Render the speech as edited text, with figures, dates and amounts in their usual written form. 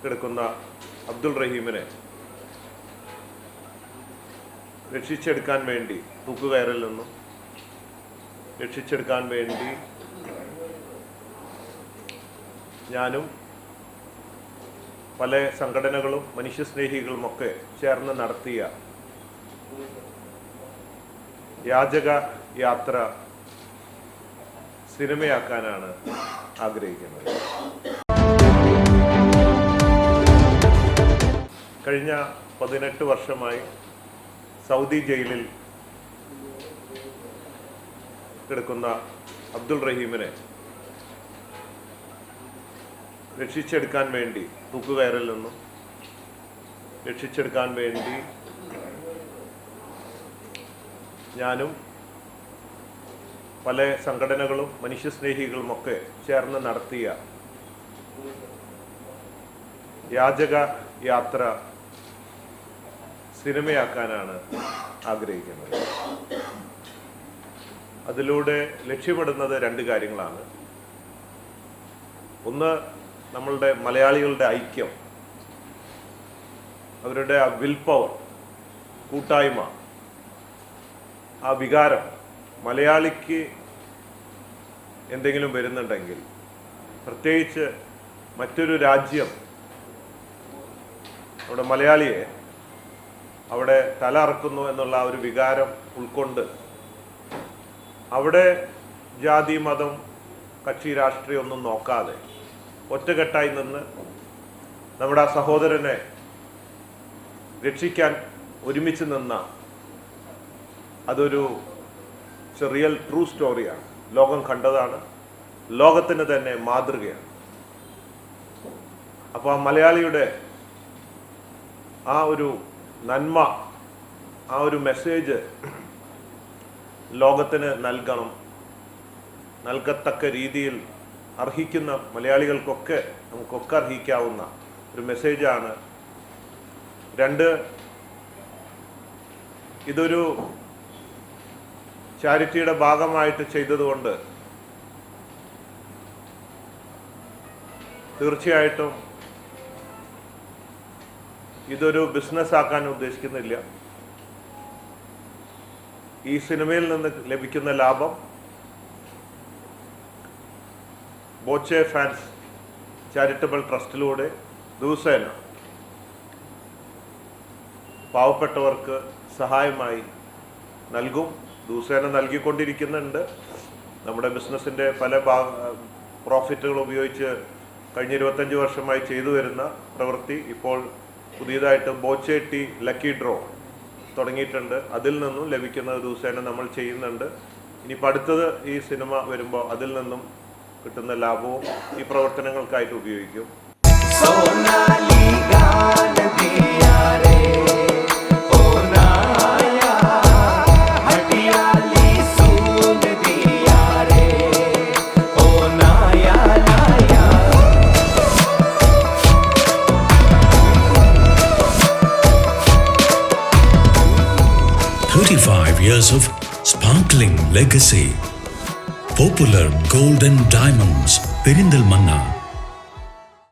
കിടക്കുന്ന അബ്ദുൾ റഹീമിനെ രക്ഷിച്ചെടുക്കാൻ വേണ്ടി തൂക്കുകയറിൽ നിന്നും രക്ഷിച്ചെടുക്കാൻ വേണ്ടി ഞാനും പല സംഘടനകളും മനുഷ്യസ്നേഹികളുമൊക്കെ ചേർന്ന് നടത്തിയ യാചക യാത്ര സിനിമയാക്കാനാണ് ആഗ്രഹിക്കുന്നത്. കഴിഞ്ഞ 18 വർഷമായി സൗദി ജയിലിൽ കിടക്കുന്ന അബ്ദുൾ റഹീമിനെ രക്ഷിച്ചെടുക്കാൻ വേണ്ടി തൂക്കുകയറിൽ നിന്നും രക്ഷിച്ചെടുക്കാൻ വേണ്ടി ഞാനും പല സംഘടനകളും മനുഷ്യസ്നേഹികളുമൊക്കെ ചേർന്ന് നടത്തിയ യാചക യാത്ര സിനിമയാക്കാനാണ് ആഗ്രഹിക്കുന്നത്. അതിലൂടെ ലക്ഷ്യമിടുന്നത് 2 കാര്യങ്ങളാണ്. ഒന്ന്, നമ്മളുടെ മലയാളികളുടെ ഐക്യം, അവരുടെ ആ വിൽ പവർ, കൂട്ടായ്മ, ആ വികാരം. മലയാളിക്ക് എന്തെങ്കിലും വരുന്നുണ്ടെങ്കിൽ, പ്രത്യേകിച്ച് മറ്റൊരു രാജ്യം അവിടെ മലയാളിയെ അവിടെ തല അറക്കുന്നു എന്നുള്ള ആ ഒരു വികാരം ഉൾക്കൊണ്ട് അവിടെ ജാതി, മതം, കക്ഷി, രാഷ്ട്രീയം ഒന്നും നോക്കാതെ ഒറ്റക്കെട്ടായി നിന്ന് നമ്മുടെ ആ സഹോദരനെ രക്ഷിക്കാൻ ഒരുമിച്ച് നിന്ന അതൊരു റിയൽ ട്രൂ സ്റ്റോറിയാണ്. ലോകം കണ്ടതാണ്, ലോകത്തിന് തന്നെ മാതൃകയാണ്. അപ്പോൾ ആ മലയാളിയുടെ ആ ഒരു നന്മ, ആ ഒരു മെസ്സേജ് ലോകത്തിന് നൽകത്തക്ക രീതിയിൽ അർഹിക്കുന്ന മലയാളികൾക്കൊക്കെ നമുക്കൊക്കെ അർഹിക്കാവുന്ന ഒരു മെസ്സേജാണ്. 2, ഇതൊരു ചാരിറ്റിയുടെ ഭാഗമായിട്ട് ചെയ്തതുകൊണ്ട് തീർച്ചയായിട്ടും ഇതൊരു ബിസിനസ് ആക്കാൻ ഉദ്ദേശിക്കുന്നില്ല. ഈ സിനിമയിൽ നിന്ന് ലഭിക്കുന്ന ലാഭം ബോച്ചെ ഫാൻസ് ചാരിറ്റബിൾ ട്രസ്റ്റിലൂടെ ദിവസേന പാവപ്പെട്ടവർക്ക് സഹായമായി നൽകും. ദിവസേന നൽകിക്കൊണ്ടിരിക്കുന്നുണ്ട്. നമ്മുടെ ബിസിനസ്സിൻ്റെ പല പ്രോഫിറ്റുകൾ ഉപയോഗിച്ച് കഴിഞ്ഞ 25 വർഷമായി ചെയ്തു വരുന്ന പ്രവൃത്തി ഇപ്പോൾ പുതിയതായിട്ട് ബോച്ചെ ടീ ലക്കി ഡ്രോ തുടങ്ങിയിട്ടുണ്ട്. അതിൽ നിന്നും ലഭിക്കുന്നത് ദിവസേന നമ്മൾ ചെയ്യുന്നുണ്ട്. ഇനിയിപ്പോൾ അടുത്തത് ഈ സിനിമ വരുമ്പോൾ അതിൽ നിന്നും കിട്ടുന്ന ലാഭവും ഈ പ്രവർത്തനങ്ങൾക്കായിട്ട് ഉപയോഗിക്കും. Years of sparkling legacy. Popular Gold and Diamonds, Perindalmanna.